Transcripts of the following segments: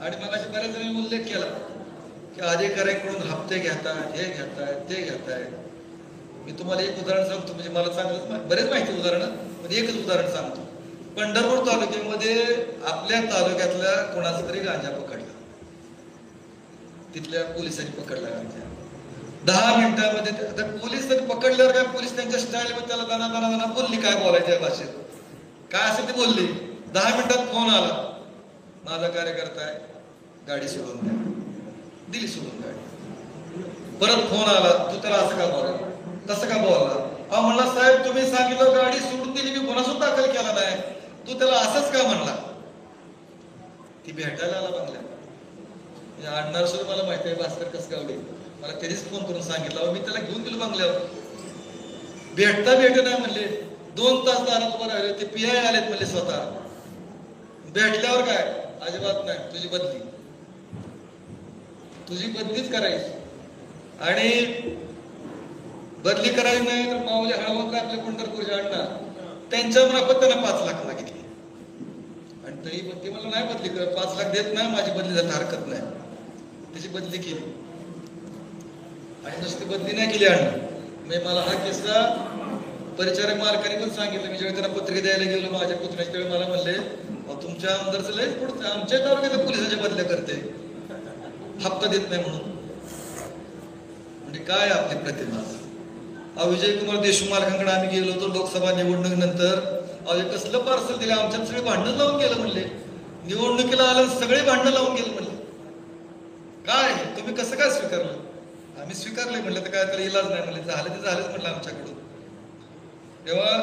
आणि मग अशा बऱ्याच जणांनी उल्लेख केला की अधिकाऱ्यांकडून हप्ते घेतायत, हे घेतायत, ते घेतायत. मी तुम्हाला एक उदाहरण सांगतो, म्हणजे मला चांगलं बरेच माहिती उदाहरणं, पण एकच उदाहरण सांगतो. पंढरपूर तालुक्यामध्ये आपल्या तालुक्यातल्या कोणाचा तरी गांजा पकडला, तिथल्या पोलिसांनी पकडला गांजा. 10 मिनिटांमध्ये आता पोलिसांनी पकडल्यावर काय, पोलीस त्यांच्या स्टाईलमध्ये त्याला दाना बोलली, काय बोलायच्या भाषेत काय असेल ते बोलली. 10 मिनिटात फोन आला, माझा कार्यकर्ता आहे, गाडी सोडून द्या. दिली सोडून गाडी. परत फोन आला, तू त्याला असं का बोला, तसं का बोलला? म्हणला साहेब तुम्ही सांगितलं गाडी सोडून दिली, मी गुन्हा सुद्धा दाखल केला नाही, तू त्याला असंच का म्हणला? ती भेटायला आला बंगल्यावर. आणणार सुद्धा मला माहिती आहे, भास्कर कसगावडे, मला त्यानेच फोन करून सांगितलं. मी त्याला घेऊन गेलो बंगल्यावर. भेटता नाही म्हणले, 2 तास दारात उभं राहिले. ते PI आलेत म्हणले स्वतः. भेटल्यावर काय, अजिबात नाही, तुझी बदलीच करायची. आणि बदली करायची नाही तर माऊली हळवंत आपल्या पंढरपूरच्या आणणार, त्यांच्या मार्फत त्यांना 5 लाख मागितले. आणि तरी पण ते मला नाही बदली करत, 5 लाख देत नाही, माझी बदली जाता हरकत नाही. त्याची बदली केली. आणि नुसती बदली नाही केली आणणार. मी मला हा किस्सा परिचारक मालकाने पण सांगितलं. मी जेव्हा त्यांना पत्रिका द्यायला गेलो माझ्या पुतण्याच्या वेळी, मला म्हणले तुमच्या आमदारचं लयच पुढचं, आमच्या तालुक्यात पोलिसांच्या बदल्या करते, हप्ता देत नाही म्हणून. म्हणजे काय आपली प्रतिमा. विजयकुमार देशमुख मालकांकडे आम्ही गेलो होतो लोकसभा निवडणुकीनंतर. कसलं पार्सल दिलं, आमच्यात सगळे भांडण लावून गेलं म्हणले. निवडणुकीला आलं सगळे भांडण लावून गेलं म्हणले. काय तुम्ही कसं काय स्वीकारलं? आम्ही स्वीकारले म्हणलं, तर काय त्याला इलाज नाही म्हणले. झालं ते झालंच म्हटलं आमच्याकडून. तेव्हा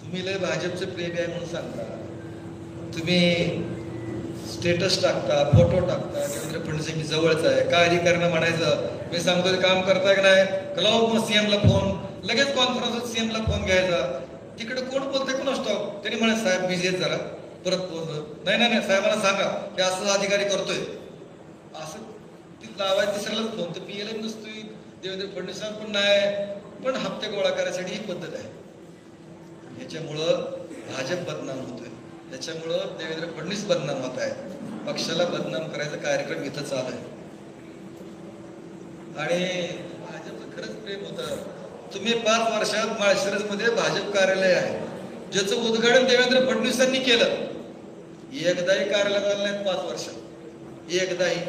तुम्ही लय भाजपचे प्रेमी आहे म्हणून सांगता, तुम्ही स्टेटस टाकता, फोटो टाकता, देवेंद्र फडणवीस जवळच आहे, काय अधिकाऱ्यांना म्हणायचं मी सांगतो काम करताय का नाही, कलाव मग सीएमला फोन, लगेच कॉन्फरन्स सीएमला फोन घ्यायचा. तिकडे कोण बोलतंय कोण असतो, त्यांनी म्हणा साहेब बिझी आहेत जरा, परत बोलतो. नाही साहेबांना सांगा की असं अधिकारी करतोय, असं ती लावायचं सगळंच फोन. तर PLM नसतोय, देवेंद्र फडणवीस पण नाही, पण हप्ते गोळा करायसाठी ही पद्धत आहे. ह्याच्यामुळं भाजप बदनाम होतोय, त्याच्यामुळं देवेंद्र फडणवीस बदनाम होत आहे. पक्षाला बदनाम करायचा कार्यक्रम इथं चालू आहे. आणि भाजपचं खरंच प्रेम होतं. तुम्ही 5 वर्षात माळशिरस मध्ये भाजप कार्यालय आहे, ज्याचं उद्घाटन देवेंद्र फडणवीसांनी केलं. एकदाही कार्यालयात आलं नाही 5 वर्षात, एकदाही.